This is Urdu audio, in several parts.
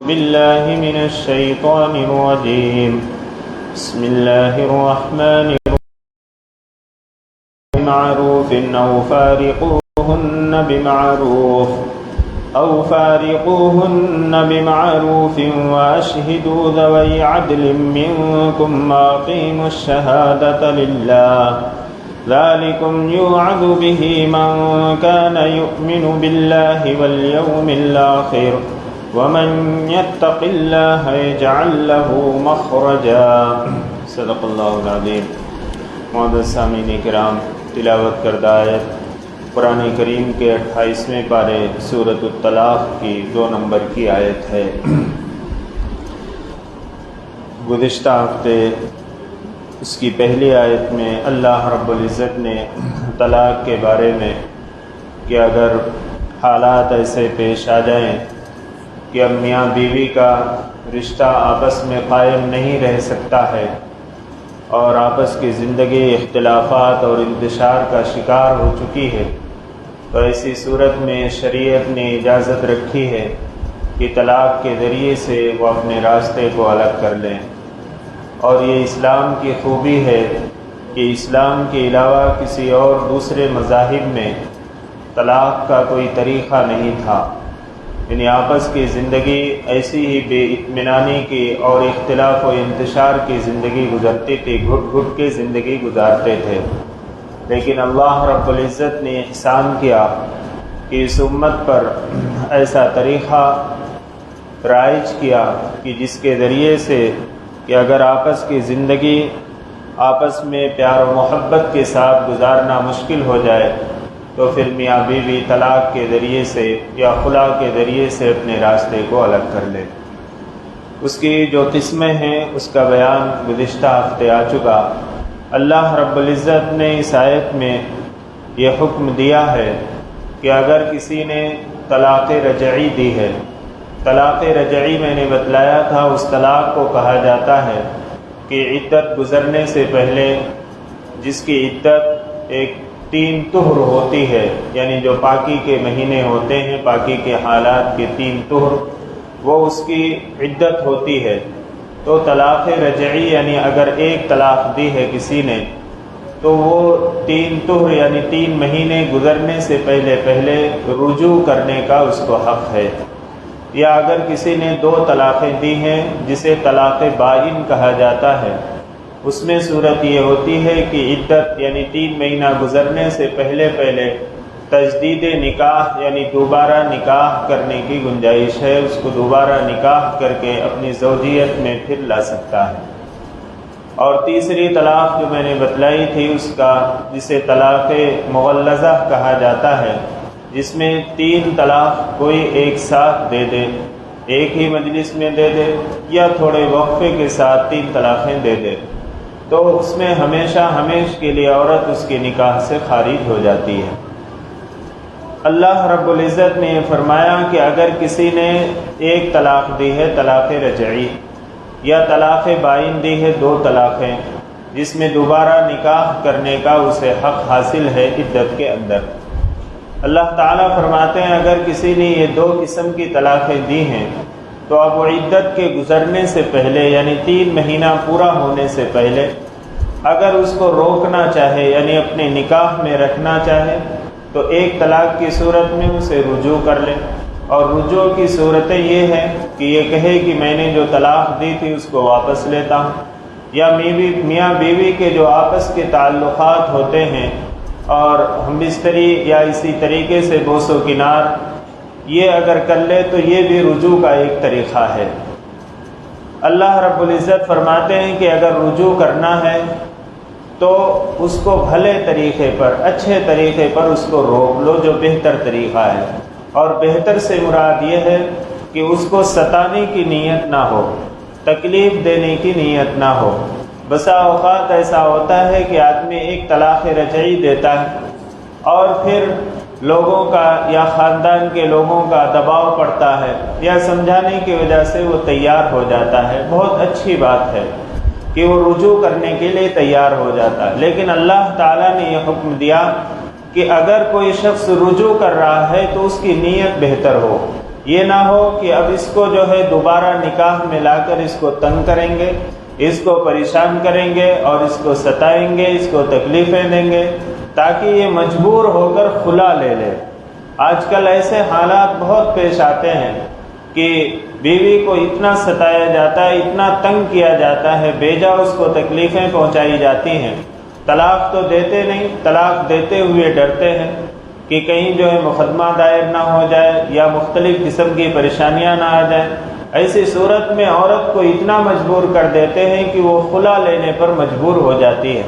بالله من الشيطان الرجيم. بسم الله الرحمن الرحيم. بمعروف أو فارقوهن بمعروف وأشهدوا ذوي عدل منكم وأقيموا الشهادة لله ذلكم يوعظ به من كان يؤمن بالله واليوم الآخر ومن يتق الله يجعل له مخرجا. صدق اللہ العظیم. معزز سامعین کرام، تلاوت کردہ آیت قرآن کریم کے 28ویں پارے سورۃ الطلاق کی 2 نمبر کی آیت ہے. گزشتہ ہفتے اس کی پہلی آیت میں اللہ رب العزت نے طلاق کے بارے میں کہ اگر حالات ایسے پیش آ جائیں کہ اب میاں بیوی کا رشتہ آپس میں قائم نہیں رہ سکتا ہے اور آپس کی زندگی اختلافات اور انتشار کا شکار ہو چکی ہے، تو ایسی صورت میں شریعت نے اجازت رکھی ہے کہ طلاق کے ذریعے سے وہ اپنے راستے کو الگ کر لیں. اور یہ اسلام کی خوبی ہے کہ اسلام کے علاوہ کسی اور دوسرے مذاہب میں طلاق کا کوئی طریقہ نہیں تھا. یعنی آپس کی زندگی ایسی ہی بے اطمینانی کی اور اختلاف و انتشار کی زندگی گزرتی تھی، گھٹ گھٹ کے زندگی گزارتے تھے. لیکن اللہ رب العزت نے احسان کیا کہ اس امت پر ایسا طریقہ رائج کیا کہ جس کے ذریعے سے کہ اگر آپس کی زندگی آپس میں پیار و محبت کے ساتھ گزارنا مشکل ہو جائے تو پھر میاں بیوی طلاق کے ذریعے سے یا خلا کے ذریعے سے اپنے راستے کو الگ کر لے. اس کی جو قسمیں ہیں اس کا بیان گزشتہ ہفتے آ چکا. اللہ رب العزت نے اس آیت میں یہ حکم دیا ہے کہ اگر کسی نے طلاق رجعی دی ہے، طلاق رجعی میں نے بتلایا تھا اس طلاق کو کہا جاتا ہے کہ عدت گزرنے سے پہلے جس کی عدت ایک 3 طہر ہوتی ہے، یعنی جو پاکی کے مہینے ہوتے ہیں، پاکی کے حالات کے 3 طہر، وہ اس کی عدت ہوتی ہے. تو طلاق رجعی یعنی اگر ایک طلاق دی ہے کسی نے تو وہ 3 طہر یعنی 3 مہینے گزرنے سے پہلے رجوع کرنے کا اس کو حق ہے. یا اگر کسی نے 2 طلاقیں دی ہیں جسے طلاق بائن کہا جاتا ہے، اس میں صورت یہ ہوتی ہے کہ عدت یعنی 3 مہینہ گزرنے سے پہلے تجدید نکاح یعنی دوبارہ نکاح کرنے کی گنجائش ہے، اس کو دوبارہ نکاح کر کے اپنی زوجیت میں پھر لا سکتا ہے. اور تیسری طلاق جو میں نے بتلائی تھی اس کا جسے طلاق مغلظہ کہا جاتا ہے، جس میں 3 طلاق کوئی ایک ساتھ دے دے، ایک ہی مجلس میں دے دے یا تھوڑے وقفے کے ساتھ 3 طلاقیں دے دے، تو اس میں ہمیشہ کے لیے عورت اس کے نکاح سے خارج ہو جاتی ہے. اللہ رب العزت نے فرمایا کہ اگر کسی نے ایک طلاق دی ہے طلاق رجعی یا طلاق بائن دی ہے 2 طلاقیں جس میں دوبارہ نکاح کرنے کا اسے حق حاصل ہے عدت کے اندر. اللہ تعالیٰ فرماتے ہیں اگر کسی نے یہ 2 قسم کی طلاقیں دی ہیں تو اب وہ عدت کے گزرنے سے پہلے یعنی 3 مہینہ پورا ہونے سے پہلے اگر اس کو روکنا چاہے یعنی اپنے نکاح میں رکھنا چاہے تو ایک طلاق کی صورت میں اسے رجوع کر لے. اور رجوع کی صورتیں یہ ہیں کہ یہ کہے کہ میں نے جو طلاق دی تھی اس کو واپس لیتا ہوں، یا میاں بیوی کے جو آپس کے تعلقات ہوتے ہیں اور ہم بستری یا اسی طریقے سے بوس و کنار یہ اگر کر لے تو یہ بھی رجوع کا ایک طریقہ ہے. اللہ رب العزت فرماتے ہیں کہ اگر رجوع کرنا ہے تو اس کو بھلے طریقے پر اچھے طریقے پر اس کو روک لو جو بہتر طریقہ ہے. اور بہتر سے مراد یہ ہے کہ اس کو ستانے کی نیت نہ ہو، تکلیف دینے کی نیت نہ ہو. بسا اوقات ایسا ہوتا ہے کہ آدمی ایک طلاق رجعی دیتا ہے اور پھر لوگوں کا یا خاندان کے لوگوں کا دباؤ پڑتا ہے یا سمجھانے کی وجہ سے وہ تیار ہو جاتا ہے. بہت اچھی بات ہے کہ وہ رجوع کرنے کے لیے تیار ہو جاتا ہے، لیکن اللہ تعالیٰ نے یہ حکم دیا کہ اگر کوئی شخص رجوع کر رہا ہے تو اس کی نیت بہتر ہو. یہ نہ ہو کہ اب اس کو جو ہے دوبارہ نکاح میں لا کر اس کو تنگ کریں گے، اس کو پریشان کریں گے اور اس کو ستائیں گے، اس کو تکلیفیں دیں گے تاکہ یہ مجبور ہو کر خلا لے لے۔ آج کل ایسے حالات بہت پیش آتے ہیں کہ بیوی کو اتنا ستایا جاتا ہے، اتنا تنگ کیا جاتا ہے، بیجا اس کو تکلیفیں پہنچائی جاتی ہیں، طلاق تو دیتے نہیں، طلاق دیتے ہوئے ڈرتے ہیں کہ کہیں جو ہے مقدمہ دائر نہ ہو جائے یا مختلف قسم کی پریشانیاں نہ آ جائیں۔ ایسی صورت میں عورت کو اتنا مجبور کر دیتے ہیں کہ وہ خلا لینے پر مجبور ہو جاتی ہے۔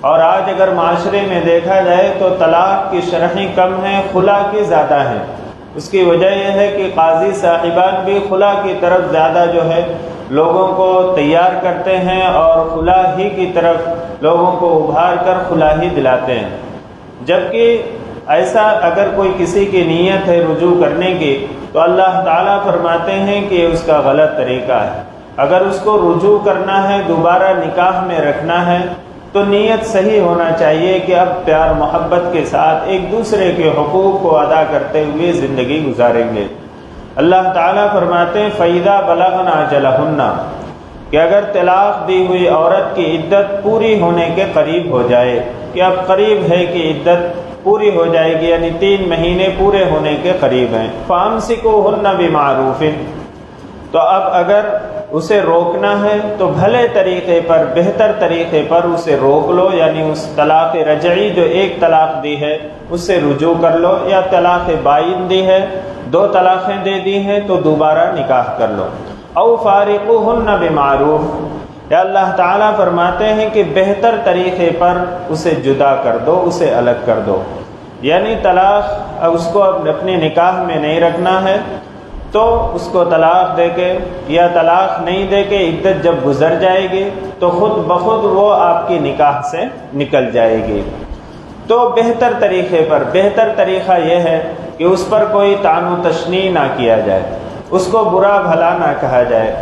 اور آج اگر معاشرے میں دیکھا جائے تو طلاق کی شرحیں کم ہیں، خلا کی زیادہ ہیں۔ اس کی وجہ یہ ہے کہ قاضی صاحبان بھی خلا کی طرف زیادہ جو ہے لوگوں کو تیار کرتے ہیں اور خلا ہی کی طرف لوگوں کو ابھار کر خلا ہی دلاتے ہیں، جبکہ ایسا اگر کوئی کسی کی نیت ہے رجوع کرنے کی تو اللہ تعالیٰ فرماتے ہیں کہ یہ اس کا غلط طریقہ ہے۔ اگر اس کو رجوع کرنا ہے، دوبارہ نکاح میں رکھنا ہے تو نیت صحیح ہونا چاہیے کہ اب پیار محبت کے ساتھ ایک دوسرے کے حقوق کو ادا کرتے ہوئے زندگی گزاریں گے۔ اللہ تعالیٰ فرماتے ہیں فَإِذَا بَلَغْنَ أَجَلَهُنَّ کہ اگر طلاق دی ہوئی عورت کی عدت پوری ہونے کے قریب ہو جائے، کہ اب قریب ہے کہ عدت پوری ہو جائے گی، یعنی 3 مہینے پورے ہونے کے قریب ہیں، فَأَمْسِكُوهُنَّ بِمَعْرُوفٍ تو اب اگر اسے روکنا ہے تو بھلے طریقے پر، بہتر طریقے پر اسے روک لو، یعنی اس طلاق رجعی جو ایک طلاق دی ہے اس سے رجوع کر لو، یا طلاق بائن دی ہے، 2 طلاقیں دے دی ہیں تو دوبارہ نکاح کر لو۔ او فارقوهن بمعروف یا اللہ تعالیٰ فرماتے ہیں کہ بہتر طریقے پر اسے جدا کر دو، اسے الگ کر دو، یعنی طلاق اس کو اپنے نکاح میں نہیں رکھنا ہے تو اس کو طلاق دے کے یا طلاق نہیں دے کے عدت جب گزر جائے گی تو خود بخود وہ آپ کی نکاح سے نکل جائے گی۔ تو بہتر طریقے پر، بہتر طریقہ یہ ہے کہ اس پر کوئی طعن و تشنیع نہ کیا جائے، اس کو برا بھلا نہ کہا جائے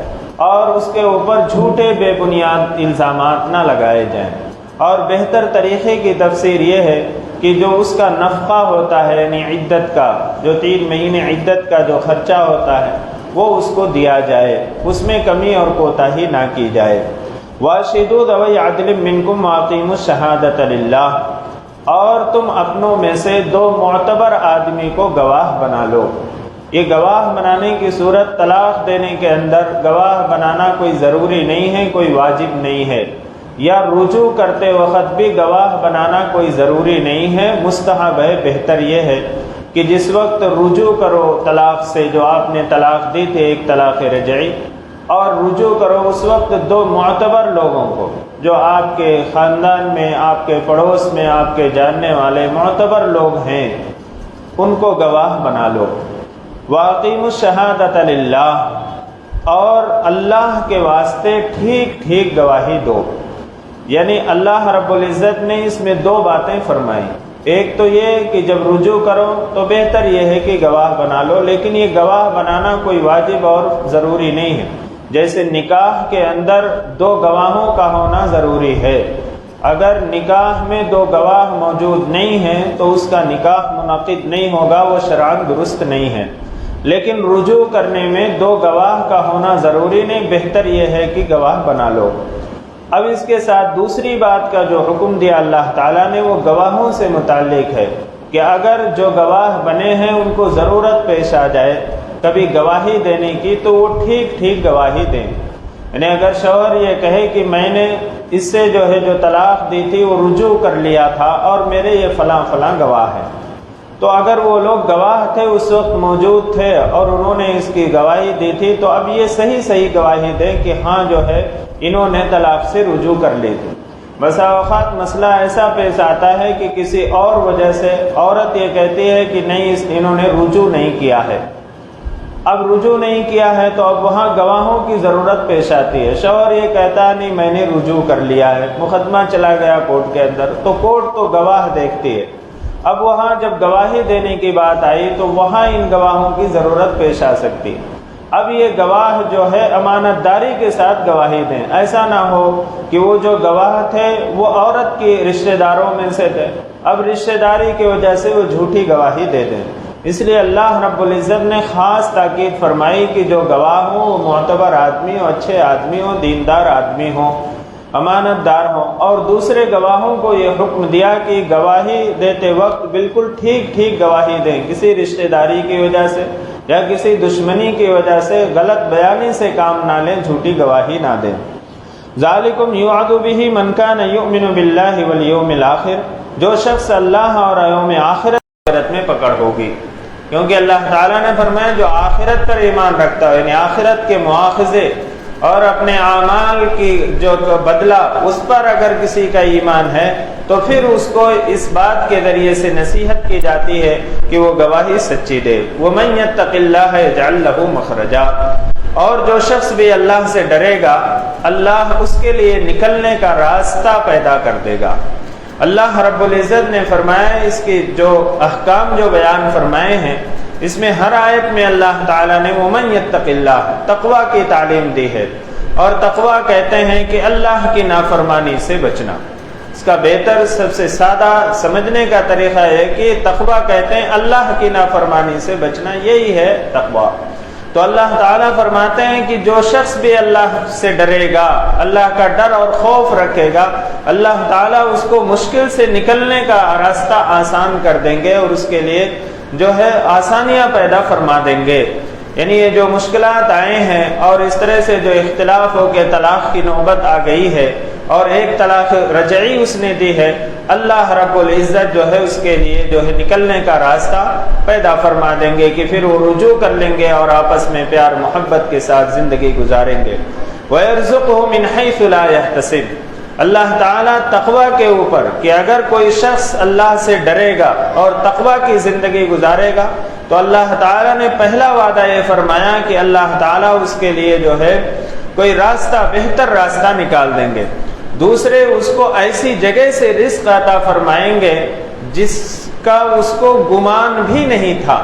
اور اس کے اوپر جھوٹے بے بنیاد الزامات نہ لگائے جائیں۔ اور بہتر طریقے کی تفسیر یہ ہے کہ جو اس کا نفقہ ہوتا ہے، یعنی عدت کا جو 3 مہینے عدت کا جو خرچہ ہوتا ہے وہ اس کو دیا جائے، اس میں کمی اور کوتاہی نہ کی جائے۔ وَأَشْهِدُوا ذَوَيْ عَدْلٍ مِّنكُمْ وَأَقِيمُوا الشَّهَادَةَ لِلَّهِ اور تم اپنوں میں سے 2 معتبر آدمی کو گواہ بنا لو۔ یہ گواہ بنانے کی صورت طلاق دینے کے اندر گواہ بنانا کوئی ضروری نہیں ہے، کوئی واجب نہیں ہے، یا رجوع کرتے وقت بھی گواہ بنانا کوئی ضروری نہیں ہے، مستحب ہے۔ بہتر یہ ہے کہ جس وقت رجوع کرو طلاق سے، جو آپ نے طلاق دی تھی ایک طلاق رجعی، اور رجوع کرو اس وقت 2 معتبر لوگوں کو جو آپ کے خاندان میں، آپ کے پڑوس میں، آپ کے جاننے والے معتبر لوگ ہیں، ان کو گواہ بنا لو۔ وَأَقِيمُوا الشَّهَادَةَ لِلَّهِ اور اللہ کے واسطے ٹھیک ٹھیک گواہی دو، یعنی اللہ رب العزت نے اس میں 2 باتیں فرمائی۔ ایک تو یہ کہ جب رجوع کرو تو بہتر یہ ہے کہ گواہ بنا لو، لیکن یہ گواہ بنانا کوئی واجب اور ضروری نہیں ہے۔ جیسے نکاح کے اندر 2 گواہوں کا ہونا ضروری ہے، اگر نکاح میں 2 گواہ موجود نہیں ہیں تو اس کا نکاح منعقد نہیں ہوگا، وہ شرعاً درست نہیں ہے۔ لیکن رجوع کرنے میں 2 گواہ کا ہونا ضروری نہیں، بہتر یہ ہے کہ گواہ بنا لو۔ اب اس کے ساتھ دوسری بات کا جو حکم دیا اللہ تعالیٰ نے وہ گواہوں سے متعلق ہے کہ اگر جو گواہ بنے ہیں ان کو ضرورت پیش آ جائے کبھی گواہی دینے کی تو وہ ٹھیک ٹھیک گواہی دیں، یعنی اگر شوہر یہ کہے کہ میں نے اس سے جو ہے جو طلاق دی تھی وہ رجوع کر لیا تھا اور میرے یہ فلاں فلاں گواہ ہے، تو اگر وہ لوگ گواہ تھے اس وقت موجود تھے اور انہوں نے اس کی گواہی دی تھی تو اب یہ صحیح گواہی دیں کہ ہاں جو ہے انہوں نے طلاق سے رجوع کر لی تھی۔ بسا اوقات مسئلہ ایسا پیش آتا ہے کہ کسی اور وجہ سے عورت یہ کہتی ہے کہ نہیں انہوں نے رجوع نہیں کیا ہے، اب رجوع نہیں کیا ہے تو اب وہاں گواہوں کی ضرورت پیش آتی ہے۔ شوہر یہ کہتا ہے نہیں میں نے رجوع کر لیا ہے، مقدمہ چلا گیا کورٹ کے اندر تو کورٹ تو گواہ دیکھتی ہے، اب وہاں جب گواہی دینے کی بات آئی تو وہاں ان گواہوں کی ضرورت پیش آ سکتی ہے۔ اب یہ گواہ جو ہے امانت داری کے ساتھ گواہی دیں، ایسا نہ ہو کہ وہ جو گواہ تھے وہ عورت کی رشتہ داروں میں سے تھے، اب رشتہ داری کی وجہ سے وہ جھوٹی گواہی دے دیں۔ اس لیے اللہ رب العزت نے خاص تاکید فرمائی کہ جو گواہ ہوں وہ معتبر آدمی ہوں، اچھے آدمی ہوں، دیندار آدمی ہوں، امانت دار ہوں، اور دوسرے گواہوں کو یہ حکم دیا کہ گواہی دیتے وقت بالکل ٹھیک گواہی دیں، کسی رشتہ داری کی وجہ سے یا کسی دشمنی کی وجہ سے غلط بیانی سے کام نہ لیں، جھوٹی گواہی نہ دیں۔ ذالکم یوعظ بہ من کان یؤمن باللہ والیوم الآخر، جو شخص اللہ اور یوم آخرت میں پکڑ ہوگی، کیونکہ اللہ تعالیٰ نے فرمایا جو آخرت پر ایمان رکھتا ہے، یعنی آخرت کے مواخذے اور اپنے اعمال کی جو بدلہ اس پر اگر کسی کا ایمان ہے تو پھر اس کو اس بات کے ذریعے سے نصیحت کی جاتی ہے کہ وہ گواہی سچی دے۔ وَمَن يَتَّقِ اللَّهَ يَجْعَل لَّهُ مَخْرَجًا، اور جو شخص بھی اللہ سے ڈرے گا اللہ اس کے لیے نکلنے کا راستہ پیدا کر دے گا۔ اللہ رب العزت نے فرمایا، اس کی جو احکام جو بیان فرمائے ہیں اس میں ہر آیت میں اللہ تعالیٰ نے وَمَن يَتَّقِ اللَّهَ تقویٰ کی تعلیم دی ہے، اور تقویٰ کہتے ہیں کہ اللہ کی نافرمانی سے بچنا۔ اس کا بہتر سب سے سادہ سمجھنے کا طریقہ ہے کہ تقویٰ کہتے ہیں اللہ کی نافرمانی سے بچنا، یہی ہے تقویٰ۔ تو اللہ تعالیٰ فرماتے ہیں کہ جو شخص بھی اللہ سے ڈرے گا، اللہ کا ڈر اور خوف رکھے گا، اللہ تعالیٰ اس کو مشکل سے نکلنے کا راستہ آسان کر دیں گے اور اس کے لیے جو ہے آسانیاں پیدا فرما دیں گے۔ یعنی یہ جو مشکلات آئے ہیں اور اس طرح سے جو اختلاف ہو کے طلاق کی نوبت آ گئی ہے اور ایک طلاق رجعی اس نے دی ہے، اللہ رب العزت جو ہے اس کے لیے جو ہے نکلنے کا راستہ پیدا فرما دیں گے کہ پھر وہ رجوع کر لیں گے اور آپس میں پیار محبت کے ساتھ زندگی گزاریں گے۔ وَيَرْزُقْهُ مِنْ حَيْثُ لَا يَحْتَسِبُ، اللہ تعالیٰ تقویٰ کے اوپر کہ اگر کوئی شخص اللہ سے ڈرے گا اور تقویٰ کی زندگی گزارے گا تو اللہ تعالیٰ نے پہلا وعدہ یہ فرمایا کہ اللہ تعالیٰ اس کے لیے جو ہے کوئی راستہ، بہتر راستہ نکال دیں گے۔ دوسرے اس کو ایسی جگہ سے رزق عطا فرمائیں گے جس کا اس کو گمان بھی نہیں تھا،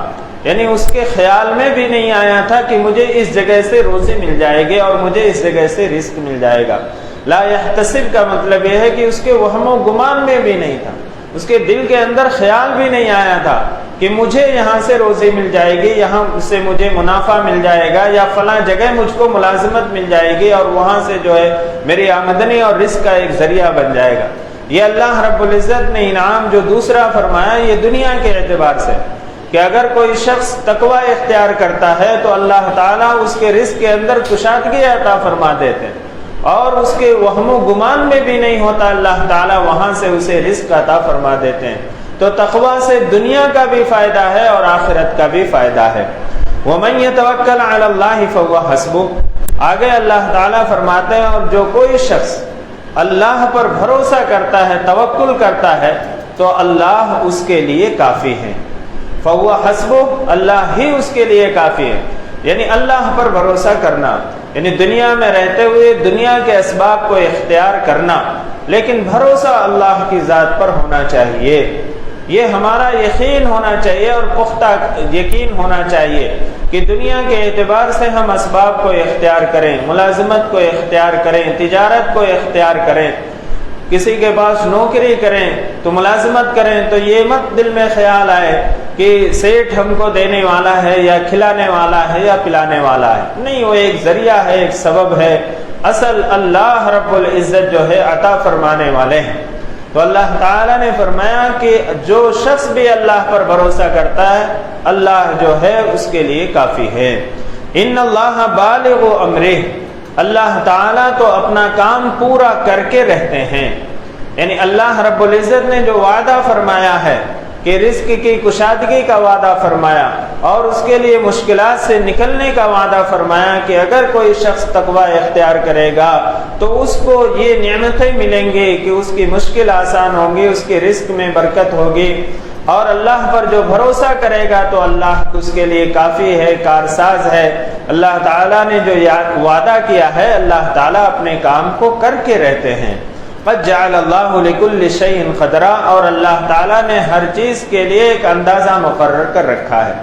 یعنی اس کے خیال میں بھی نہیں آیا تھا کہ مجھے اس جگہ سے روزی مل جائے گی اور مجھے اس جگہ سے رزق مل جائے گا۔ لا یحتسب کا مطلب یہ ہے کہ اس کے وہم و گمان میں بھی نہیں تھا، اس کے دل کے اندر خیال بھی نہیں آیا تھا کہ مجھے یہاں سے روزی مل جائے گی، یہاں سے مجھے منافع مل جائے گا، یا فلاں جگہ مجھ کو ملازمت مل جائے گی اور وہاں سے جو ہے میری آمدنی اور رزق کا ایک ذریعہ بن جائے گا۔ یہ اللہ رب العزت نے انعام جو دوسرا فرمایا یہ دنیا کے اعتبار سے کہ اگر کوئی شخص تقویٰ اختیار کرتا ہے تو اللہ تعالیٰ اس کے رزق کے اندر کشادگی عطا فرما دیتے ہیں اور اس کے وہم و گمان میں بھی نہیں ہوتا، اللہ تعالیٰ وہاں سے اسے رزق عطا فرما دیتے ہیں۔ تو تقویٰ سے دنیا کا بھی فائدہ ہے اور آخرت کا بھی فائدہ ہے۔ وَمَن يَتَوَكَّلْ عَلَى اللَّهِ فَهُوَ حَسْبُهُ، آگے اللہ تعالیٰ فرماتے ہیں اور جو کوئی شخص اللہ پر بھروسہ کرتا ہے، توکل کرتا ہے تو اللہ اس کے لیے کافی ہے۔ فَهُوَ حَسْبُهُ، اللہ ہی اس کے لیے کافی ہے، یعنی اللہ پر بھروسہ کرنا، یعنی دنیا میں رہتے ہوئے دنیا کے اسباب کو اختیار کرنا، لیکن بھروسہ اللہ کی ذات پر ہونا چاہیے۔ یہ ہمارا یقین ہونا چاہیے اور پختہ یقین ہونا چاہیے کہ دنیا کے اعتبار سے ہم اسباب کو اختیار کریں، ملازمت کو اختیار کریں، تجارت کو اختیار کریں، کسی کے پاس نوکری کریں تو ملازمت کریں تو یہ مت دل میں خیال آئے کہ سیٹھ ہم کو دینے والا ہے یا کھلانے والا ہے یا پلانے والا ہے، نہیں، وہ ایک ذریعہ ہے، ایک سبب ہے، اصل اللہ رب العزت جو ہے عطا فرمانے والے ہیں۔ تو اللہ تعالیٰ نے فرمایا کہ جو شخص بھی اللہ پر بھروسہ کرتا ہے اللہ جو ہے اس کے لیے کافی ہے۔ ان اللہ بالغ امرہ، اللہ تعالیٰ تو اپنا کام پورا کر کے رہتے ہیں، یعنی اللہ رب العزت نے جو وعدہ فرمایا ہے کہ رزق کی کشادگی کا وعدہ فرمایا اور اس کے لیے مشکلات سے نکلنے کا وعدہ فرمایا کہ اگر کوئی شخص تقویٰ اختیار کرے گا تو اس کو یہ نعمتیں ملیں گی کہ اس کی مشکل آسان ہوگی، اس کے رزق میں برکت ہوگی، اور اللہ پر جو بھروسہ کرے گا تو اللہ اس کے لیے کافی ہے، کارساز ہے۔ اللہ تعالیٰ نے جو وعدہ کیا ہے اللہ تعالیٰ اپنے کام کو کر کے رہتے ہیں۔ قد جعل اللہ لکل شیء قدرا، اور اللہ تعالیٰ نے ہر چیز کے لیے ایک اندازہ مقرر کر رکھا ہے،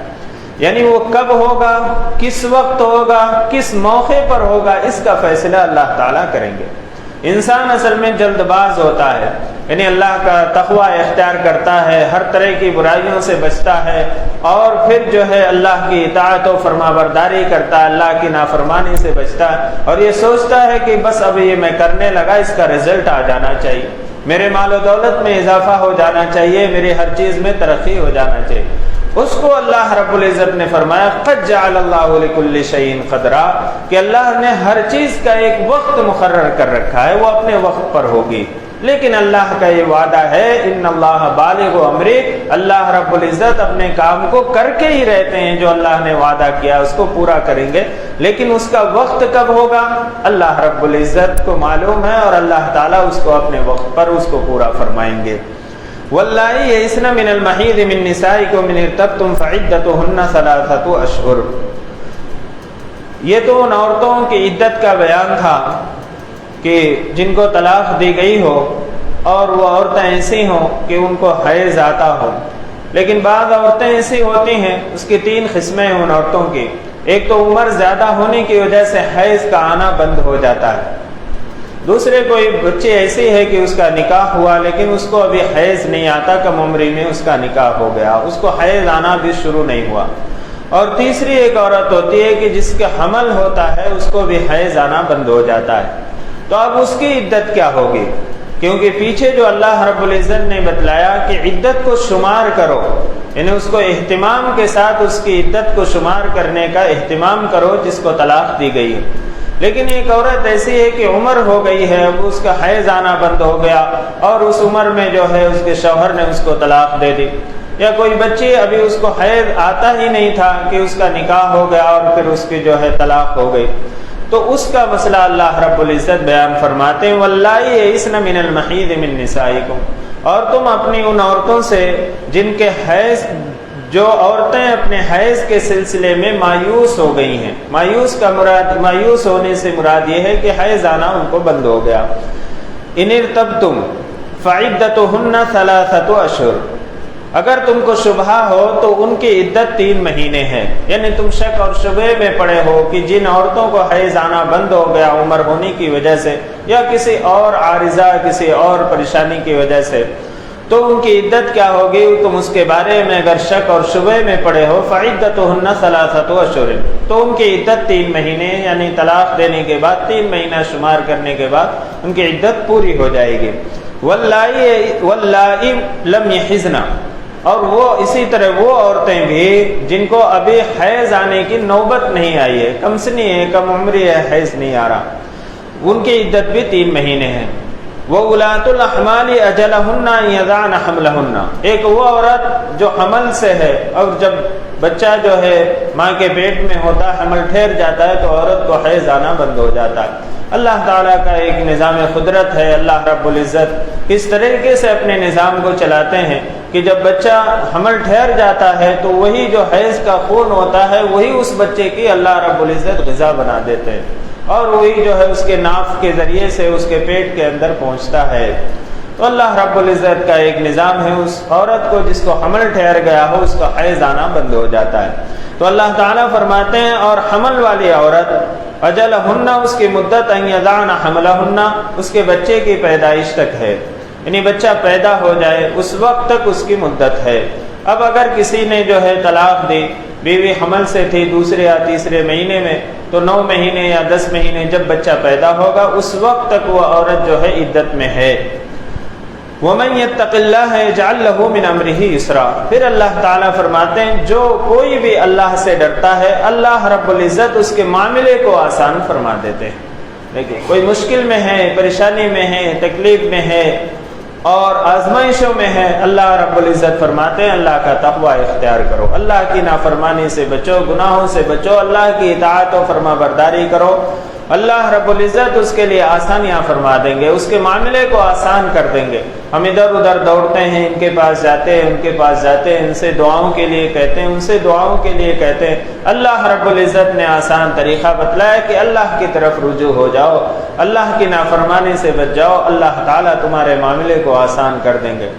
یعنی وہ کب ہوگا، کس وقت ہوگا، کس موقع پر ہوگا، اس کا فیصلہ اللہ تعالیٰ کریں گے۔ انسان اصل میں جلد باز ہوتا ہے، یعنی اللہ کا تقوی اختیار کرتا ہے، ہر طرح کی برائیوں سے بچتا ہے، اور پھر جو ہے اللہ کی اطاعت و فرما برداری کرتا ہے، اللہ کی نافرمانی سے بچتا ہے، اور یہ سوچتا ہے کہ بس اب یہ میں کرنے لگا، اس کا رزلٹ آ جانا چاہیے، میرے مال و دولت میں اضافہ ہو جانا چاہیے، میری ہر چیز میں ترقی ہو جانا چاہیے۔ اس کو اللہ رب العزت نے فرمایا قد جعل اللہ لکل شیء قدرا، کہ اللہ نے ہر چیز کا ایک وقت مقرر کر رکھا ہے، وہ اپنے وقت پر ہوگی، لیکن اللہ کا یہ وعدہ ہے ان اللہ بالغ امرہ، اللہ رب العزت اپنے کام کو کر کے ہی رہتے ہیں، جو اللہ نے وعدہ کیا اس کو پورا کریں گے، لیکن اس کا وقت کب ہوگا اللہ رب العزت کو معلوم ہے، اور اللہ تعالیٰ اس کو اپنے وقت پر اس کو پورا فرمائیں گے۔ واللائي يئسن من المحيض من نسائكم ان ارتبتم فعدتهن 3 اشهر، یہ تو ان عورتوں کی عدت کا بیان تھا کہ جن کو طلاق دی گئی ہو اور وہ عورتیں ایسی ہوں کہ ان کو حیض آتا ہو، لیکن بعض عورتیں ایسی ہوتی ہیں، اس کی 3 قسمیں ہیں ان عورتوں کی۔ ایک تو عمر زیادہ ہونے کی وجہ سے حیض کا آنا بند ہو جاتا ہے، دوسرے کوئی بچی ایسی ہے کہ اس کا نکاح ہوا لیکن اس کو ابھی حیض نہیں آتا، کم عمری میں اس کا نکاح ہو گیا، اس کو حیض آنا بھی شروع نہیں ہوا، اور تیسری ایک عورت ہوتی ہے کہ جس کا حمل ہوتا ہے اس کو بھی حیض آنا بند ہو جاتا ہے، تو اب اس کی عدت کیا ہوگی؟ کیونکہ پیچھے جو اللہ رب العزت نے بتلایا کہ عدت کو شمار کرو، یعنی اس کو اہتمام کے ساتھ اس کی عدت کو شمار کرنے کا اہتمام کرو جس کو طلاق دی گئی ہے، لیکن ایک عورت ایسی ہے کہ عمر ہو گئی ہے، اب اس کا حیض آنا بند ہو گیا، اور اس عمر میں جو ہے اس کے شوہر نے اس کو طلاق دے دی، یا کوئی بچی ابھی اس کو حیض آتا ہی نہیں تھا کہ اس کا نکاح ہو گیا اور پھر اس کی جو ہے طلاق ہو گئی، تو اس کا مسئلہ اللہ رب العزت بیان فرماتے ہیں واللائي يئسن من المحيض من نسائكم، اور تم اپنی ان عورتوں سے جن کے حیض، جو عورتیں اپنے حیض کے سلسلے میں مایوس ہو گئی ہیں، مایوس ہونے سے مراد یہ ہے کہ حیض آنا ان کو بند ہو گیا، ان ارتبتم فعدتهن 3 اشہر، اگر تم کو شبہ ہو تو ان کی عدت 3 مہینے ہے، یعنی تم شک اور شبہ میں پڑے ہو کہ جن عورتوں کو حیض آنا بند ہو گیا عمر ہونے کی وجہ سے یا کسی اور عارضہ، کسی اور پریشانی کی وجہ سے، تو ان کی عدت کیا ہوگی، تم اس کے بارے میں اگر شک اور شبہ میں پڑے ہو فعدتهن 3 اشہر، تو ان کی عدت 3 مہینے، یعنی طلاق دینے کے بعد 3 مہینہ شمار کرنے کے بعد ان کی عدت پوری ہو جائے گی۔ واللائي لم يحضن، اور وہ اسی طرح وہ عورتیں بھی جن کو ابھی حیض آنے کی نوبت نہیں آئی ہے، کم سنی ہے، کم عمری ہے، حیض نہیں آ رہا، ان کی عدت بھی 3 مہینے ہیں۔ وَأُولَاتُ الْأَحْمَالِ أَجَلَهُنَّ أَن يَضَعْنَ حَمْلَهُنَّ، ایک وہ عورت جو حمل سے ہے، اور جب بچہ جو ہے ماں کے پیٹ میں ہوتا ہے، حمل ٹھہر جاتا ہے تو عورت کو حیض آنا بند ہو جاتا ہے۔ اللہ تعالیٰ کا ایک نظام قدرت ہے، اللہ رب العزت اس طریقے سے اپنے نظام کو چلاتے ہیں کہ جب بچہ حمل ٹھہر جاتا ہے تو وہی جو حیض کا خون ہوتا ہے وہی اس بچے کی اللہ رب العزت غذا بنا دیتے ہیں، اور وہی جو ہے اس کے ناف کے ذریعے سے اس کے پیٹ کے اندر پہنچتا ہے۔ تو اللہ رب العزت کا ایک نظام ہے، اس عورت کو جس کو حمل ٹھہر گیا ہو اس کا حیض آنا بند ہو جاتا ہے۔ تو اللہ تعالیٰ فرماتے ہیں اور حمل والی عورت اجلہن، اس کی مدت ان یضعن حملہن، اس کے بچے کی پیدائش تک ہے، یعنی بچہ پیدا ہو جائے اس وقت تک اس کی مدت ہے۔ اب اگر کسی نے جو ہے طلاق دی، بیوی حمل سے تھی دوسرے یا تیسرے مہینے میں، تو 9 مہینے یا 10 مہینے جب بچہ پیدا ہوگا اس وقت تک وہ عورت جو ہے عدت میں ہے۔ وَمَن يَتَّقِ اللَّهَ يَجْعَل لَّهُ مِنْ أَمْرِهِ يُسْرًا، پھر اللہ تعالیٰ فرماتے ہیں جو کوئی بھی اللہ سے ڈرتا ہے اللہ رب العزت اس کے معاملے کو آسان فرما دیتے ہیں۔ دیکھیں کوئی مشکل میں ہے، پریشانی میں ہے، تکلیف میں ہے اور آزمائشوں میں ہے، اللہ رب العزت فرماتے ہیں اللہ کا تقوی اختیار کرو، اللہ کی نافرمانی سے بچو، گناہوں سے بچو، اللہ کی اطاعت و فرما برداری کرو، اللہ رب العزت اس کے لیے آسانیاں فرما دیں گے، اس کے معاملے کو آسان کر دیں گے۔ ہم ادھر ادھر دوڑتے ہیں، ان کے پاس جاتے ہیں، ان کے پاس جاتے ہیں، ان سے دعاؤں کے لیے کہتے ہیں، ان سے دعاؤں کے لیے کہتے ہیں، اللہ رب العزت نے آسان طریقہ بتلایا کہ اللہ کی طرف رجوع ہو جاؤ، اللہ کی نافرمانی سے بچ جاؤ، اللہ تعالیٰ تمہارے معاملے کو آسان کر دیں گے۔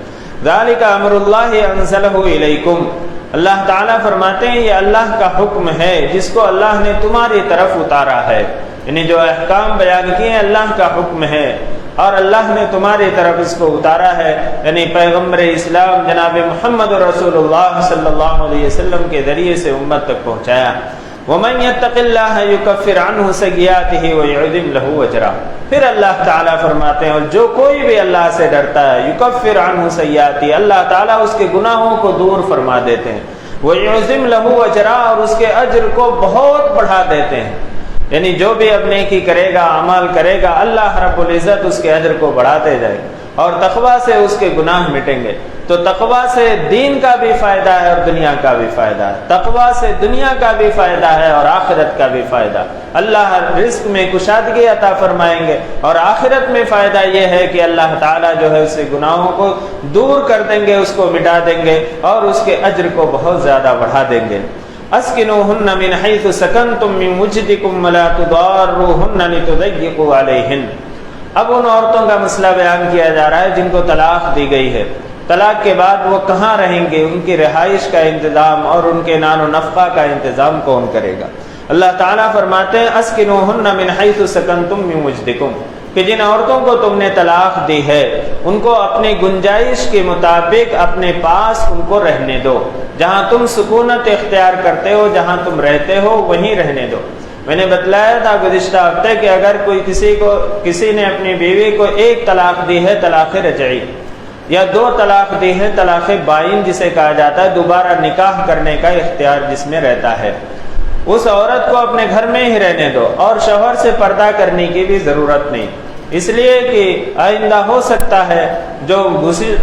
ذالک امر اللہ انزلہ الیکم، اللہ تعالیٰ فرماتے ہیں یہ اللہ کا حکم ہے جس کو اللہ نے تمہاری طرف اتارا ہے، یعنی جو احکام بیان کیے ہیں اللہ کا حکم ہے اور اللہ نے تمہاری طرف اس کو اتارا ہے، یعنی پیغمبر اسلام جناب محمد رسول اللہ صلی اللہ علیہ وسلم کے ذریعے سے امت تک پہنچایا۔ وَمَن يَتَّقِ اللَّهَ يُكَفِّرْ عَنْهُ سَيِّئَاتِهِ وَيُعْظِمْ لَهُ أَجْرًا۔ پھر اللہ تعالیٰ فرماتے ہیں اور جو کوئی بھی اللہ سے ڈرتا ہے، يُكَفِّرْ عَنْهُ سَيِّئَاتِهِ، اللہ تعالیٰ اس کے گناہوں کو دور فرما دیتے ہیں، وَيُعْظِمْ لَهُ أَجْرًا، اور اس کے اجر کو بہت بڑھا دیتے ہیں۔ یعنی جو بھی اب نیکی کرے گا، عمل کرے گا، اللہ رب العزت اس کے اجر کو بڑھاتے جائے اور تقویٰ سے اس کے گناہ مٹیں گے۔ تو تقویٰ سے دین کا بھی فائدہ ہے اور دنیا کا بھی فائدہ ہے، تقویٰ سے دنیا کا بھی فائدہ ہے اور آخرت کا بھی فائدہ۔ اللہ رزق میں کشادگی عطا فرمائیں گے اور آخرت میں فائدہ یہ ہے کہ اللہ تعالیٰ جو ہے اس سے گناہوں کو دور کر دیں گے، اس کو مٹا دیں گے اور اس کے اجر کو بہت زیادہ بڑھا دیں گے۔ اسکنوہن من حیث سکنتم من وجدکم ولا تضاروہن لتضیقوا علیہن۔ اب ان عورتوں کا مسئلہ بیان کیا جا رہا ہے جن کو طلاق دی گئی ہے، طلاق کے بعد وہ کہاں رہیں گے، ان کی رہائش کا انتظام اور ان کے نان و نفقہ کا انتظام کون کرے گا۔ اللہ تعالیٰ فرماتے ہیں اسکنوہن من حیث سکنتم من وجدکم، کہ جن عورتوں کو تم نے طلاق دی ہے ان کو اپنی گنجائش کے مطابق اپنے پاس ان کو رہنے دو، جہاں تم سکونت اختیار کرتے ہو، جہاں تم رہتے ہو وہیں رہنے دو۔ میں نے بتلایا تھا گزشتہ ہفتے کہ اگر کسی نے اپنی بیوی کو ایک طلاق دی ہے طلاق رجعی، یا دو طلاق دی ہے طلاق بائن جسے کہا جاتا ہے، دوبارہ نکاح کرنے کا اختیار جس میں رہتا ہے، اس عورت کو اپنے گھر میں ہی رہنے دو اور شوہر سے پردہ کرنے کی بھی ضرورت نہیں، اس لیے کہ آئندہ ہو سکتا ہے جو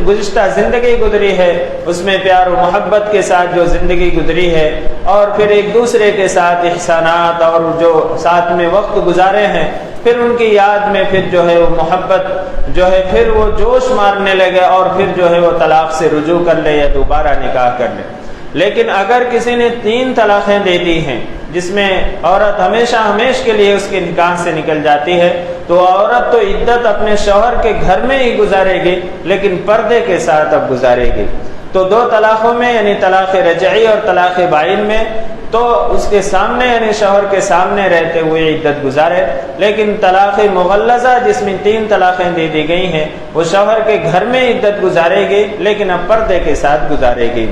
گزشتہ زندگی گزری ہے اس میں پیار و محبت کے ساتھ جو زندگی گزری ہے اور پھر ایک دوسرے کے ساتھ احسانات اور جو ساتھ میں وقت گزارے ہیں، پھر ان کی یاد میں پھر جو ہے وہ محبت جو ہے پھر وہ جوش مارنے لگے اور پھر جو ہے وہ طلاق سے رجوع کر لے یا دوبارہ نکاح کر لے۔ لیکن اگر کسی نے 3 طلاقیں دے دی ہیں جس میں عورت ہمیشہ ہمیش کے لیے اس کے نکاح سے نکل جاتی ہے، تو عورت تو عدت اپنے شوہر کے گھر میں ہی گزارے گی لیکن پردے کے ساتھ اب گزارے گی۔ تو 2 طلاقوں میں یعنی طلاق رجعی اور طلاق بائن میں تو اس کے سامنے یعنی شوہر کے سامنے رہتے ہوئے عدت گزارے، لیکن طلاق مغلظہ جس میں 3 طلاقیں دے دی گئی ہیں وہ شوہر کے گھر میں عدت گزارے گی لیکن اب پردے کے ساتھ گزارے گی۔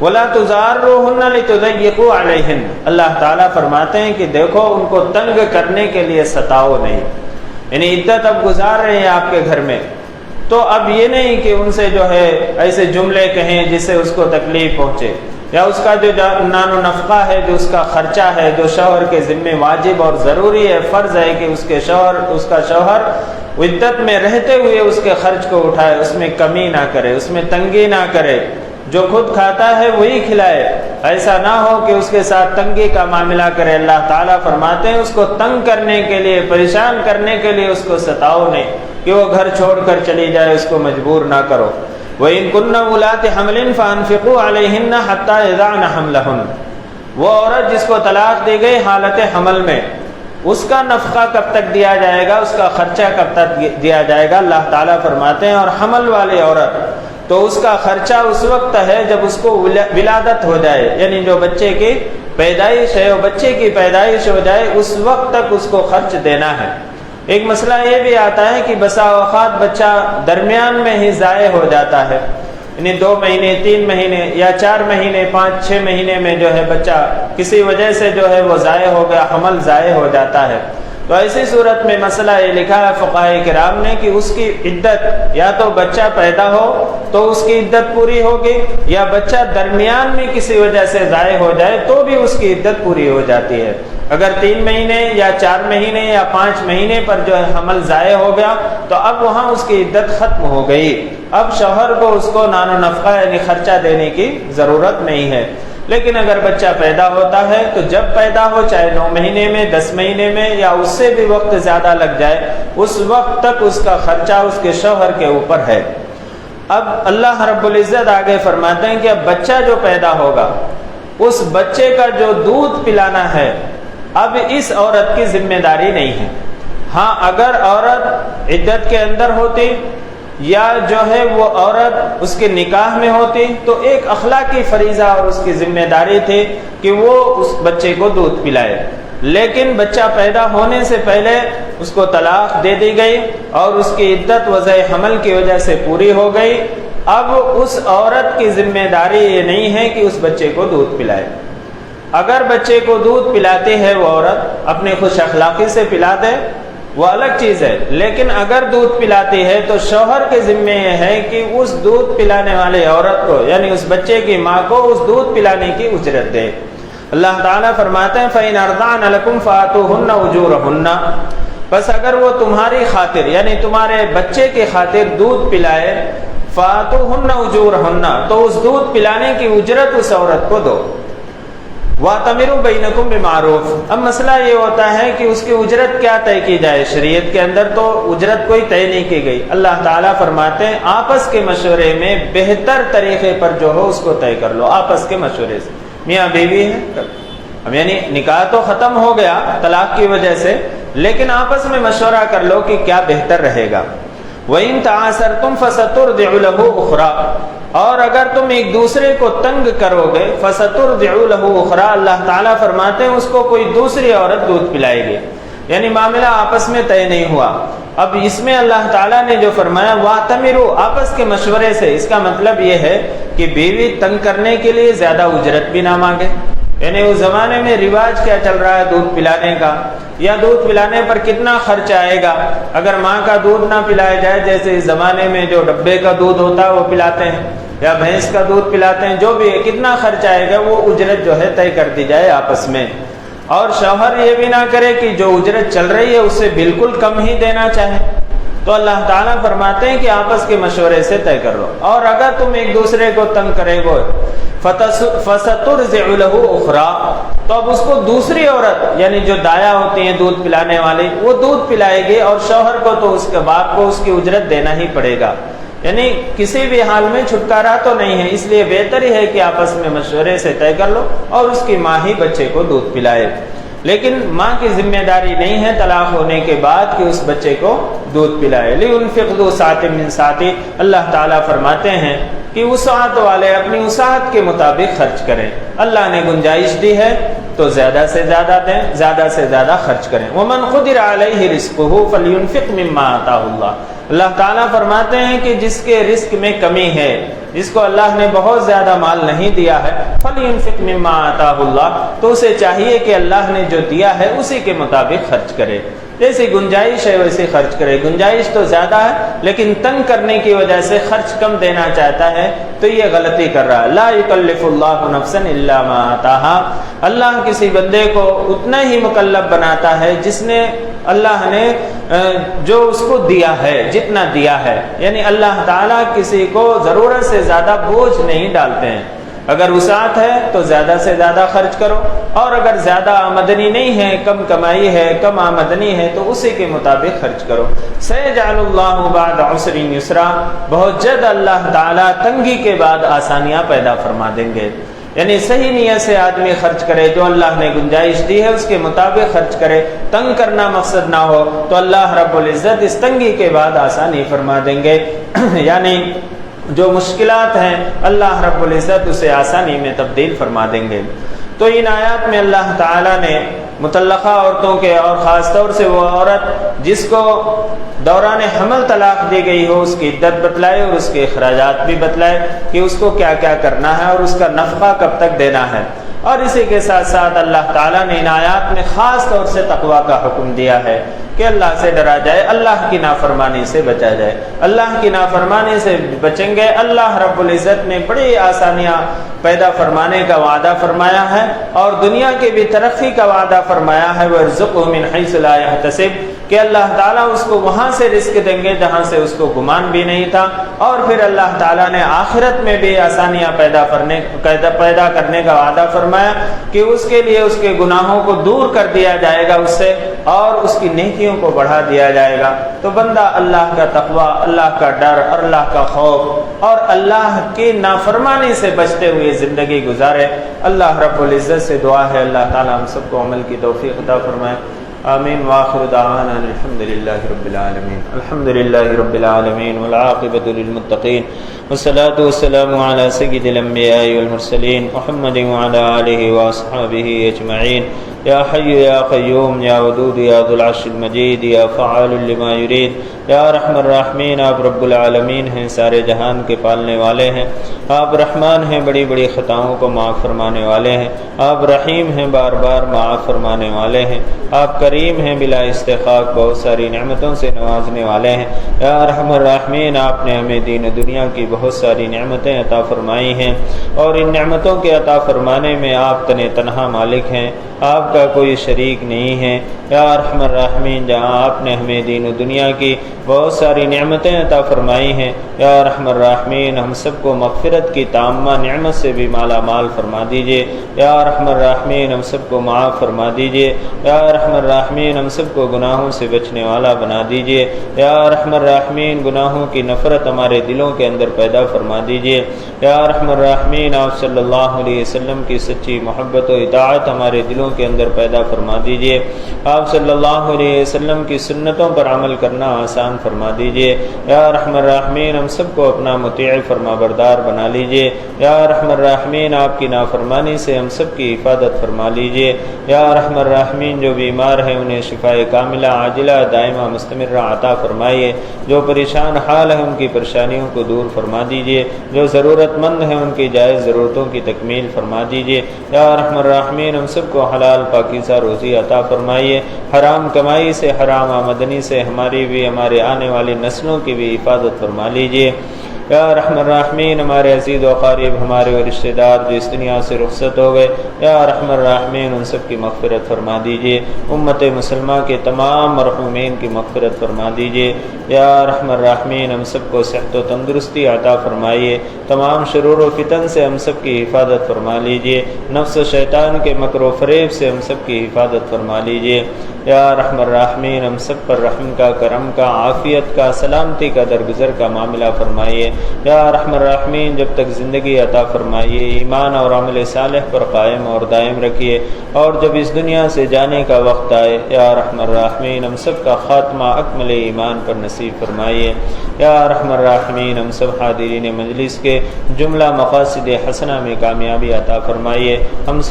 وَلَا تُضَارُّوهُنَّ لِتُضَيِّقُوا عَلَيْهِنَّ، اللہ تعالیٰ فرماتے ہیں کہ دیکھو ان کو تنگ کرنے کے لیے ستاؤ نہیں، یعنی عدت اب گزار رہے ہیں آپ کے گھر میں تو اب یہ نہیں کہ ان سے جو ہے ایسے جملے کہیں جس سے اس کو تکلیف پہنچے، یا اس کا جو نان و نفقہ ہے، جو اس کا خرچہ ہے جو شوہر کے ذمہ واجب اور ضروری ہے، فرض ہے کہ اس کا شوہر عدت میں رہتے ہوئے اس کے خرچ کو اٹھائے، اس میں کمی نہ کرے، اس میں تنگی نہ کرے، جو خود کھاتا ہے وہی کھلائے، ایسا نہ ہو کہ اس کے ساتھ تنگی کا معاملہ کرے۔ اللہ تعالیٰ فرماتے ہیں اس کو تنگ کرنے کے لیے، پریشان کرنے کے لیے اس کو ستاؤ نہیں کہ وہ گھر چھوڑ کر چلی جائے، اس کو مجبور نہ کرو۔ وَإِن كُنَّ أُولَاتِ حَمْلٍ فَأَنفِقُوا عَلَيْهِنَّ حَتَّى يَضَعْنَ حَمْلَهُنَّ، وہ عورت جس کو طلاق دی گئی حالت حمل میں، اس کا نفقہ کب تک دیا جائے گا، اس کا خرچہ کب تک دیا جائے گا؟ اللہ تعالیٰ فرماتے ہیں اور حمل والی عورت تو اس کا خرچہ اس وقت ہے جب اس کو ولادت ہو جائے، یعنی جو بچے کی پیدائش ہے، وہ بچے کی پیدائش ہو جائے اس وقت تک اس کو خرچ دینا ہے۔ ایک مسئلہ یہ بھی آتا ہے کہ بسا اوقات بچہ درمیان میں ہی ضائع ہو جاتا ہے، یعنی 2 مہینے 3 مہینے یا 4 مہینے 5-6 مہینے میں جو ہے بچہ کسی وجہ سے جو ہے وہ ضائع ہو گیا، حمل ضائع ہو جاتا ہے، تو ایسی صورت میں مسئلہ یہ لکھا ہے فقہائے کرام نے کہ اس کی عدت یا تو بچہ پیدا ہو تو اس کی عدت پوری ہوگی، یا بچہ درمیان میں کسی وجہ سے ضائع ہو جائے تو بھی اس کی عدت پوری ہو جاتی ہے۔ اگر 3 مہینے یا 4 مہینے یا 5 مہینے پر جو ہے حمل ضائع ہو گیا تو اب وہاں اس کی عدت ختم ہو گئی، اب شوہر کو اس کو نان و نفقہ یعنی خرچہ دینے کی ضرورت نہیں ہے۔ لیکن اگر بچہ پیدا ہوتا ہے تو جب پیدا ہو، چاہے 9 مہینے میں 10 مہینے میں یا اس سے بھی وقت زیادہ لگ جائے، اس وقت تک اس کا خرچہ اس کے شوہر کے اوپر ہے۔ اب اللہ رب العزت آگے فرماتے ہیں کہ اب بچہ جو پیدا ہوگا اس بچے کا جو دودھ پلانا ہے اب اس عورت کی ذمہ داری نہیں ہے۔ ہاں اگر عورت عدت کے اندر ہوتی یا جو ہے وہ عورت اس کے نکاح میں ہوتی تو ایک اخلاقی فریضہ اور اس کی ذمہ داری تھی کہ وہ اس بچے کو دودھ پلائے، لیکن بچہ پیدا ہونے سے پہلے اس کو طلاق دے دی گئی اور اس کی عدت وضع حمل کی وجہ سے پوری ہو گئی، اب اس عورت کی ذمہ داری یہ نہیں ہے کہ اس بچے کو دودھ پلائے۔ اگر بچے کو دودھ پلاتی ہے وہ عورت اپنی خوش اخلاقی سے پلا دے، وہ الگ چیز ہے، لیکن اگر دودھ پلاتی ہے تو شوہر کے ذمہ یہ ہے کہ اس دودھ پلانے والی عورت کو یعنی اس بچے کی ماں کو اس دودھ پلانے کی اجرت دے۔ اللہ تعالیٰ فرماتے ہیں فَإِنْ أَرْضَعْنَ لَكُمْ فَآتُوهُنَّ أُجُورَهُنَّ، بس اگر وہ تمہاری خاطر یعنی تمہارے بچے کی خاطر دودھ پلائے، فَآتُوهُنَّ أُجُورَهُنَّ، تو اس دودھ پلانے کی اجرت اس عورت کو دو۔ وَأَتَمِرُوا بَيْنَكُمْ بِمَعْرُوفٍ، اب مسئلہ یہ ہوتا ہے کہ اس کی اجرت کیا طے کی جائے۔ شریعت کے اندر تو اجرت کوئی طے نہیں کی گئی، اللہ تعالیٰ فرماتے ہیں آپس کے مشورے میں بہتر طریقے پر جو ہو اس کو طے کر لو، آپس کے مشورے سے۔ میاں بیوی ہے، اب یعنی نکاح تو ختم ہو گیا طلاق کی وجہ سے، لیکن آپس میں مشورہ کر لو کہ کیا بہتر رہے گا۔ وَإِن تَعَاسَرْتُمْ فَسَتُرْضِعُ لَهُ أُخْرَىٰ، اور اگر تم ایک دوسرے کو تنگ کرو گے، فَسَتُرْضِعُ لَهُ أُخْرَىٰ، اللہ تعالیٰ فرماتے ہیں اس کو کوئی دوسری عورت دودھ پلائے گی، یعنی معاملہ آپس میں طے نہیں ہوا۔ اب اس میں اللہ تعالیٰ نے جو فرمایا وَأَتَمِرُوا، آپس کے مشورے سے، اس کا مطلب یہ ہے کہ بیوی تنگ کرنے کے لیے زیادہ اجرت بھی نہ مانگے، یعنی اس زمانے میں رواج کیا چل رہا ہے دودھ پلانے کا، یا دودھ پلانے پر کتنا خرچ آئے گا، اگر ماں کا دودھ نہ پلایا جائے، جیسے اس زمانے میں جو ڈبے کا دودھ ہوتا ہے وہ پلاتے ہیں یا بھینس کا دودھ پلاتے ہیں، جو بھی ہے کتنا خرچ آئے گا وہ اجرت جو ہے طے کر دی جائے آپس میں۔ اور شوہر یہ بھی نہ کرے کہ جو اجرت چل رہی ہے اس سے بالکل کم ہی دینا چاہے، تو اللہ تعالیٰ فرماتے ہیں کہ آپس کے مشورے سے طے کر لو۔ اور اگر تم ایک دوسرے کو تنگ کرے گو فَسَتُرْضِعُ لَهُ أُخْرَىٰ، تو اب اس کو دوسری عورت یعنی جو دایا ہوتی ہیں دودھ پلانے والی وہ دودھ پلائے گی، اور شوہر کو تو اس کے باپ کو اس کی اجرت دینا ہی پڑے گا، یعنی کسی بھی حال میں چھٹکارا تو نہیں ہے۔ اس لیے بہتر ہی ہے کہ آپس میں مشورے سے طے کر لو اور اس کی ماں ہی بچے کو دودھ پلائے، لیکن ماں کی ذمہ داری نہیں ہے طلاق ہونے کے بعد کہ اس بچے کو دودھ پلائے۔ لِيُنْفِقْ ذُو سَعَةٍ مِّن سَعَتِهِ، اللہ تعالیٰ فرماتے ہیں کہ وسعت والے اپنی وسعت کے مطابق خرچ کریں، اللہ نے گنجائش دی ہے تو زیادہ سے زیادہ دیں، زیادہ سے زیادہ خرچ کریں۔ وَمَنْ قُدِرَ عَلَيْهِ رِزْقُهُ فَلْيُنْفِقْ مِمَّا آتَاهُ اللَّهُ، اللہ تعالیٰ فرماتے ہیں کہ جس کے رزق میں کمی ہے، جس کو اللہ نے بہت زیادہ مال نہیں دیا ہے، فَلْيُنْفِقْ مِمَّا آتَاهُ اللَّهُ، تو اسے چاہیے کہ اللہ نے جو دیا ہے اسی کے مطابق خرچ کرے، جیسی گنجائش ہے ویسے خرچ کرے۔ گنجائش تو زیادہ ہے لیکن تنگ کرنے کی وجہ سے خرچ کم دینا چاہتا ہے تو یہ غلطی کر رہا ہے۔ لا یکلف اللہ نفسا الا ما آتاها، اللہ کسی بندے کو اتنا ہی مکلف بناتا ہے جس نے اللہ نے جو اس کو دیا ہے، جتنا دیا ہے، یعنی اللہ تعالیٰ کسی کو ضرورت سے زیادہ بوجھ نہیں ڈالتے ہیں۔ اگر وسعت ہے تو زیادہ سے زیادہ خرچ کرو، اور اگر زیادہ آمدنی نہیں ہے، کم کمائی ہے، کم آمدنی ہے، تو اسی کے مطابق خرچ کرو۔ سَيَجْعَلُ اللَّهُ بَعْدَ عُسْرٍ يُسْرًا، بہت جلد اللہ تعالیٰ تنگی کے بعد آسانیاں پیدا فرما دیں گے، یعنی صحیح نیت سے آدمی خرچ کرے، جو اللہ نے گنجائش دی ہے اس کے مطابق خرچ کرے، تنگ کرنا مقصد نہ ہو تو اللہ رب العزت اس تنگی کے بعد آسانی فرما دیں گے، یعنی جو مشکلات ہیں اللہ رب العزت اسے آسانی میں تبدیل فرما دیں گے۔ تو ان آیات میں اللہ تعالیٰ نے مطلقہ عورتوں کے اور خاص طور سے وہ عورت جس کو دوران حمل طلاق دی گئی ہو اس کی عدت بتلائے اور اس کے اخراجات بھی بتلائے کہ اس کو کیا کیا کرنا ہے اور اس کا نفقہ کب تک دینا ہے۔ اور اسی کے ساتھ ساتھ اللہ تعالیٰ نے ان آیات میں خاص طور سے تقویٰ کا حکم دیا ہے کہ اللہ سے ڈرا جائے، اللہ کی نافرمانی سے بچا جائے۔ اللہ کی نافرمانی سے بچیں گے، اللہ رب العزت نے بڑی آسانیاں پیدا فرمانے کا وعدہ فرمایا ہے اور دنیا کی بھی ترقی کا وعدہ فرمایا ہے۔ وَيَرْزُقْهُ مِنْ حَيْثُ لَا يَحْتَسِبُ، کہ اللہ تعالیٰ اس کو وہاں سے رزق دیں گے جہاں سے اس کو گمان بھی نہیں تھا، اور پھر اللہ تعالیٰ نے آخرت میں بھی آسانیاں پیدا کرنے کا وعدہ فرمایا کہ اس کے لیے اس کے گناہوں کو دور کر دیا جائے گا اس سے، اور اس کی نیکیوں کو بڑھا دیا جائے گا۔ تو بندہ اللہ کا تقویٰ، اللہ کا ڈر اور اللہ کا خوف اور اللہ کی نافرمانی سے بچتے ہوئے زندگی گزارے۔ اللہ رب العزت سے دعا ہے اللہ تعالیٰ ہم سب کو عمل کی توفیق عطا فرمائے۔ آمین وآخر دعوانا الحمد للہ رب العالمین۔ الحمد للہ رب العالمین والعاقبۃ للمتقین والصلاة والسلام علی سید الانبیاء والمرسلین محمد وعلی آلہ واصحابہ اجمعین۔ یا حی یا قیوم یا ودود یا ذو العرش المجید یا فعال لما یرید۔ یا ارحم الراحمین، آپ رب العالمین ہیں، سارے جہان کے پالنے والے ہیں۔ آپ رحمان ہیں، بڑی بڑی خطاؤں کو معاف فرمانے والے ہیں۔ آپ رحیم ہیں، بار بار معاف فرمانے والے ہیں۔ آپ کریم ہیں، بلا استحقاق بہت ساری نعمتوں سے نوازنے والے ہیں۔ یا ارحم الراحمین، آپ نے ہمیں دین و دنیا کی بہت ساری نعمتیں عطا فرمائی ہیں، اور ان نعمتوں کے عطا فرمانے میں آپ تنہا مالک ہیں، آپ کا کوئی شریک نہیں ہے۔ یا ارحم الراحمین، جہاں آپ نے ہمیں دین و دنیا کی بہت ساری نعمتیں عطا فرمائی ہیں، یا ارحم الراحمین، ہم سب کو مغفرت کی تامہ نعمت سے بھی مالا مال فرما دیجئے۔ یا ارحم الراحمین، ہم سب کو معاف فرما دیجئے۔ یا ارحم الراحمین، ہم سب کو گناہوں سے بچنے والا بنا دیجئے۔ یا ارحم الراحمین، گناہوں کی نفرت ہمارے دلوں کے اندر پیدا فرما دیجئے۔ یا ارحم الراحمین، آپ صلی اللہ علیہ وسلم کی سچی محبت و اطاعت ہمارے دلوں کے اندر پیدا فرما دیجئے۔ آپ صلی اللہ علیہ وسلم کی سنتوں پر عمل کرنا آسان فرما دیجئے۔ یا ارحم الراحمین، ہم سب کو اپنا مطیع فرما بردار بنا لیجئے۔ یا ارحم الراحمین، آپ کی نافرمانی سے ہم سب کی حفاظت فرما لیجئے۔ یا ارحم الراحمین، جو بیمار ہیں انہیں شفاء کاملہ عاجلہ دائمہ مستمرہ عطا فرمائیے۔ جو پریشان حال ہیں ان کی پریشانیوں کو دور فرما دیجئے۔ جو ضرورت مند ہیں ان کی جائز ضرورتوں کی تکمیل فرما دیجئے۔ یا ارحم الراحمین، ہم سب کو حلال پاکیزہ روزی عطا فرمائیے۔ حرام کمائی سے، حرام آمدنی سے ہماری بھی، ہمارے آنے والی نسلوں کی بھی حفاظت فرما لیجئے۔ یا ارحم الراحمین، ہمارے عزیز و اقارب، ہمارے رشتہ دار جو اس دنیا سے رخصت ہو گئے، یا ارحم الراحمین، ان سب کی مغفرت فرما دیجئے۔ امت مسلمہ کے تمام مرحومین کی مغفرت فرما دیجئے۔ یا ارحم الراحمین، ہم سب کو صحت و تندرستی عطا فرمائیے۔ تمام شرور و فتن سے ہم سب کی حفاظت فرما لیجئے۔ نفس و شیطان کے مکر و فریب سے ہم سب کی حفاظت فرما لیجئے۔ یا ارحم الراحمین، ہم سب پر رحم کا، کرم کا، عافیت کا، سلامتی کا، درگزر کا معاملہ فرمائیے۔ یا ارحم الراحمین، جب تک زندگی عطا فرمائیے، ایمان اور عمل صالح پر قائم اور دائم رکھیے، اور جب اس دنیا سے جانے کا وقت آئے، یا ارحم الراحمین، ہم سب کا خاتمہ اکمل ایمان پر نصیب فرمائیے۔ یا ارحم الراحمین، ہم سب حاضرین مجلس کے جملہ مقاصد حسنہ میں کامیابی عطا فرمائیے۔ ہم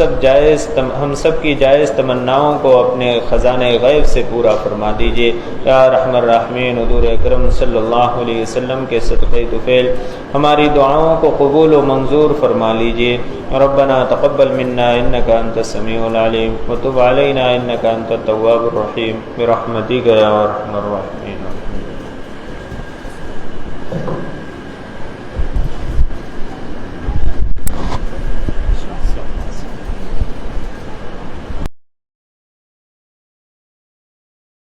سب کی جائز تمناؤں کو اپنے خزانہ غیب سے پورا فرما دیجئے۔ یا ارحم الراحمین، حضور اکرم صلی اللہ علیہ وسلم کے صدقے طفیل ہماری دعاؤں کو قبول و منظور فرما لیجئے۔ ربنا تقبل منا انک انت السمیع العلیم وتب علینا انک انت التواب الرحیم برحمتک یا ارحم الراحمین۔